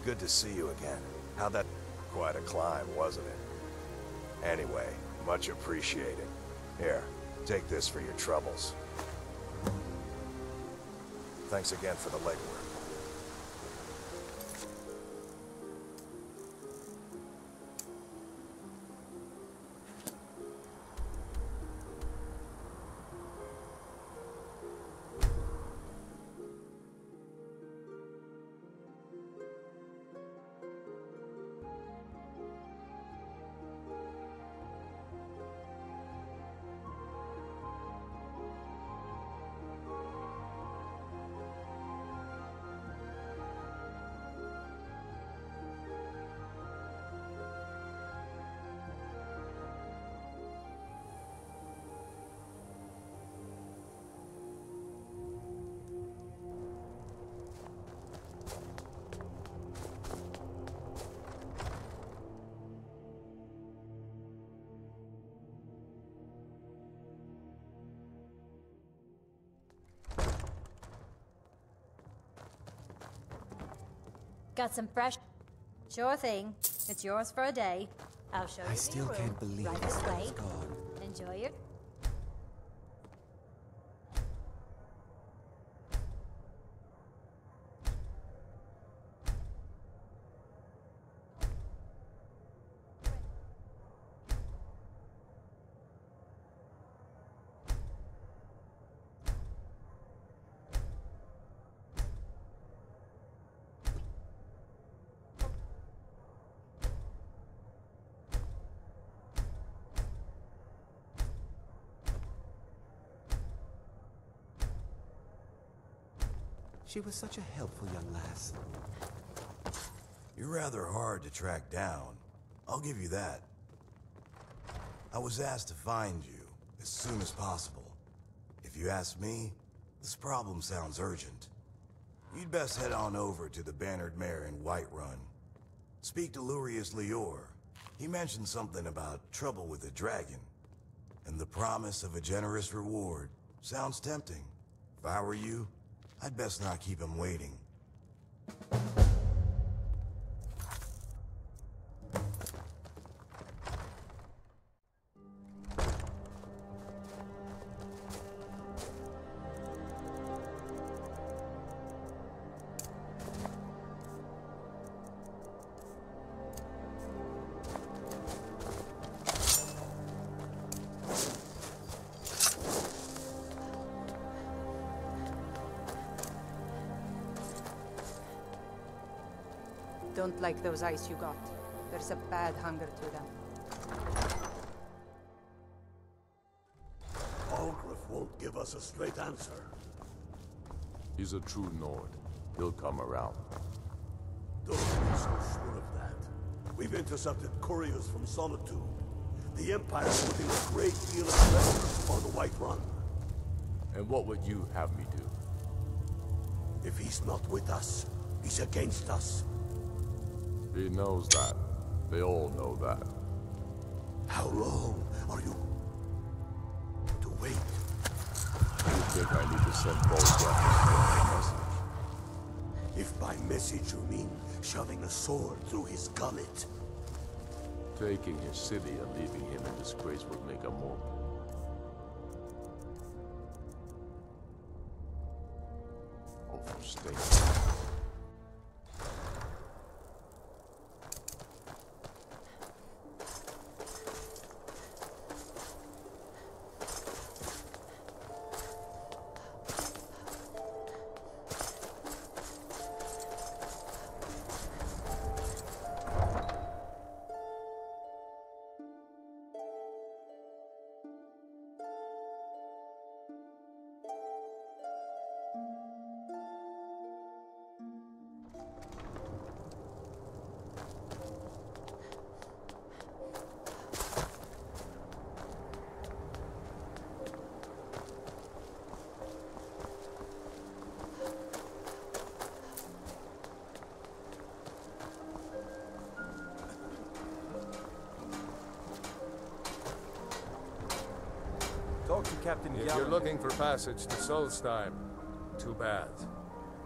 Good to see you again. How'd that... Quite a climb, wasn't it? Anyway, much appreciated. Here, take this for your troubles. Thanks again for the legwork. Got some fresh... Sure thing. It's yours for a day. I'll show you I still the room. can't believe Right this way. it's gone. Enjoy your... She was such a helpful young lass. You're rather hard to track down. I'll give you that. I was asked to find you as soon as possible. If you ask me, this problem sounds urgent. You'd best head on over to the Bannered Mare in Whiterun. Speak to Lurius Lior. He mentioned something about trouble with a dragon. And the promise of a generous reward sounds tempting. If I were you, I'd best not keep him waiting. Don't like those eyes you got. There's a bad hunger to them. Algriff won't give us a straight answer. He's a true Nord. He'll come around. Don't be so sure of that. We've intercepted couriers from Solitude. The Empire's putting a great deal of pressure on the White Run. And what would you have me do? If he's not with us, he's against us. He knows that. They all know that. How long are you to wait? You think I need to send both weapons with a message? If by message you mean shoving a sword through his gullet. Taking his city and leaving him in disgrace would make a more... overstatement. Talk to Captain If Gallen. you're looking for passage to Solstheim, too bad.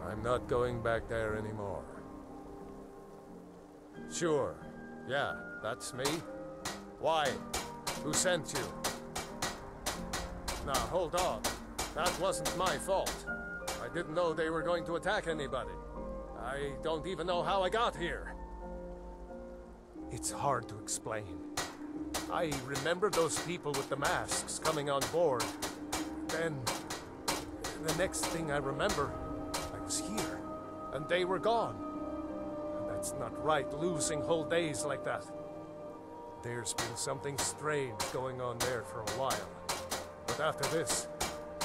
I'm not going back there anymore. Sure. Yeah, that's me. Why? Who sent you? Now, hold on. That wasn't my fault. I didn't know they were going to attack anybody. I don't even know how I got here. It's hard to explain. I remember those people with the masks coming on board. Then, the next thing I remember, I was here, and they were gone. And that's not right, losing whole days like that. There's been something strange going on there for a while. But after this,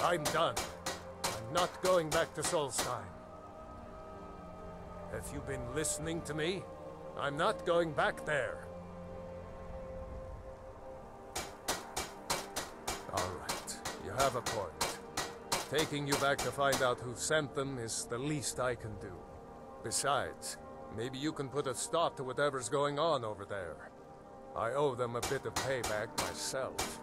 I'm done. I'm not going back to Solstheim. Have you been listening to me? I'm not going back there. All right, you have a point. Taking you back to find out who sent them is the least I can do. Besides, maybe you can put a stop to whatever's going on over there. I owe them a bit of payback myself.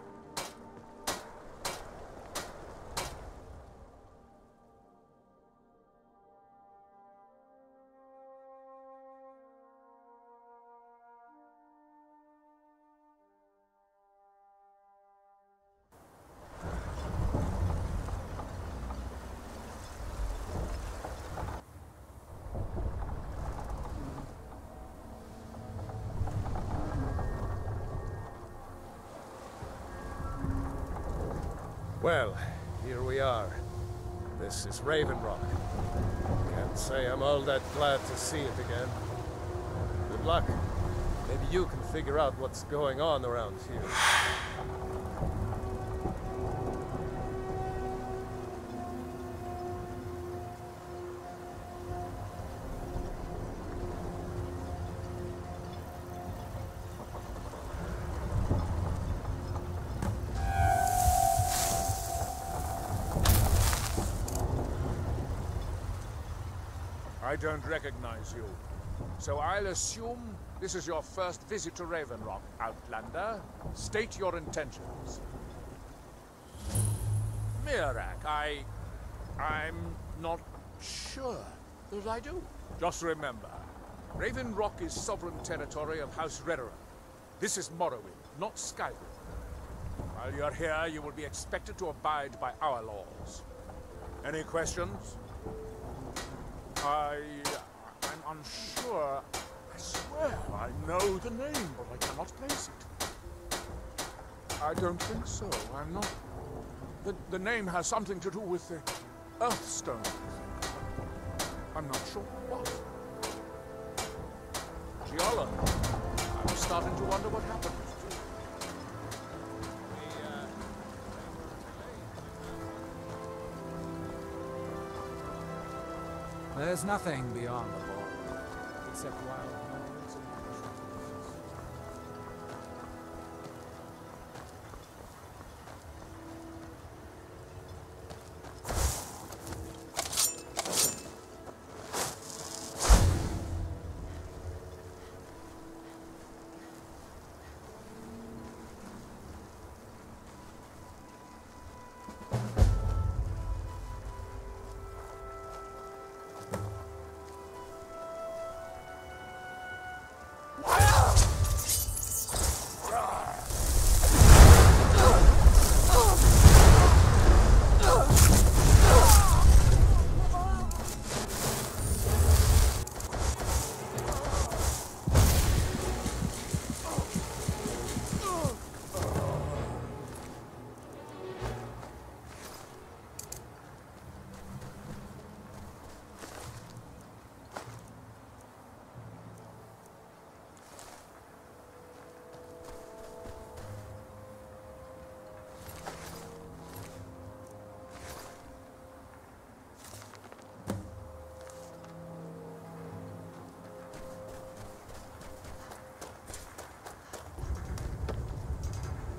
Well, here we are. This is Raven Rock. Can't say I'm all that glad to see it again. Good luck. Maybe you can figure out what's going on around here. I don't recognize you. So I'll assume this is your first visit to Raven Rock, Outlander. State your intentions. Mirak, I'm not sure that I do. Just remember, Raven Rock is sovereign territory of House Redoran. This is Morrowind, not Skyrim. While you're here, you will be expected to abide by our laws. Any questions? I'm unsure. I swear I know the name, but I cannot place it. I don't think so. I'm not. The name has something to do with the Earthstone. I'm not sure what. Giala, I'm starting to wonder what happened to you. There's nothing beyond the border, except wild noise and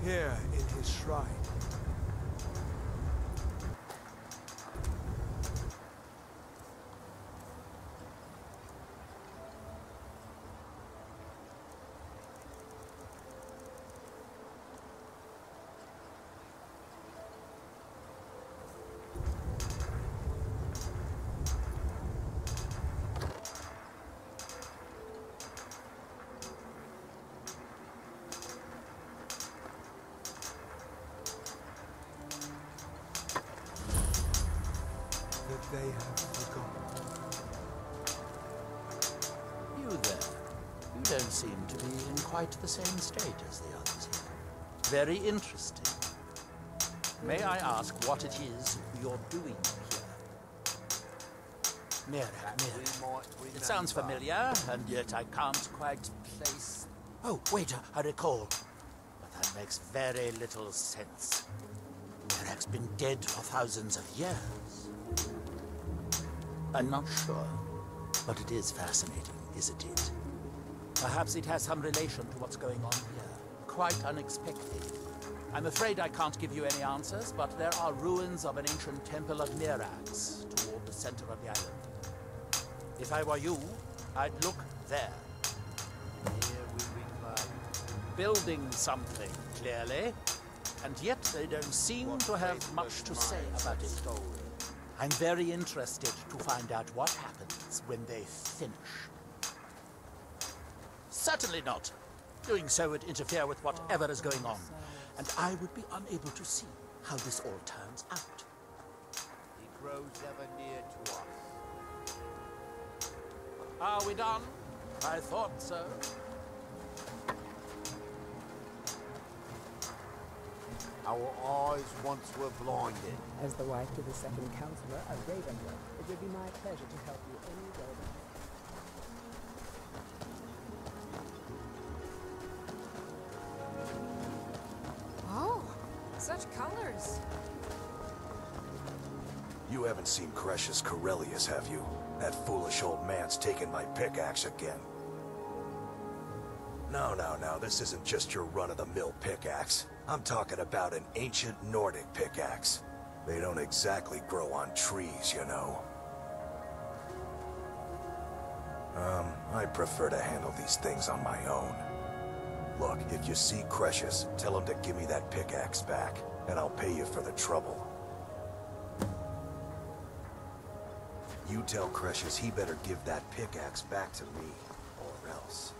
Here in his shrine. that they have forgotten. You there. You don't seem to be in quite the same state as the others here. Very interesting. May I ask what it is you're doing here? Mira. It sounds familiar, and yet I can't quite place... Oh, wait, I recall. But that makes very little sense. Mira's been dead for thousands of years. I'm not sure, but it is fascinating, isn't it? Perhaps it has some relation to what's going on here. Quite unexpected. I'm afraid I can't give you any answers, but there are ruins of an ancient temple of Mirax toward the center of the island. If I were you, I'd look there. Building something, clearly. And yet they don't seem to have much to say about it. I'm very interested to find out what happens when they finish. Certainly not. Doing so would interfere with whatever is going on. And I would be unable to see how this all turns out. He grows ever near to us. Are we done? I thought so. Our eyes once were blinded. As the wife to the second counselor of Ravenwood, it would be my pleasure to help you any way that Oh, such colors. You haven't seen Crush's Corellius, have you? That foolish old man's taken my pickaxe again. No, this isn't just your run-of-the-mill pickaxe. I'm talking about an ancient Nordic pickaxe. They don't exactly grow on trees, you know. I prefer to handle these things on my own. Look, if you see Crush's, tell him to give me that pickaxe back, and I'll pay you for the trouble. You tell Crush's he better give that pickaxe back to me, or else.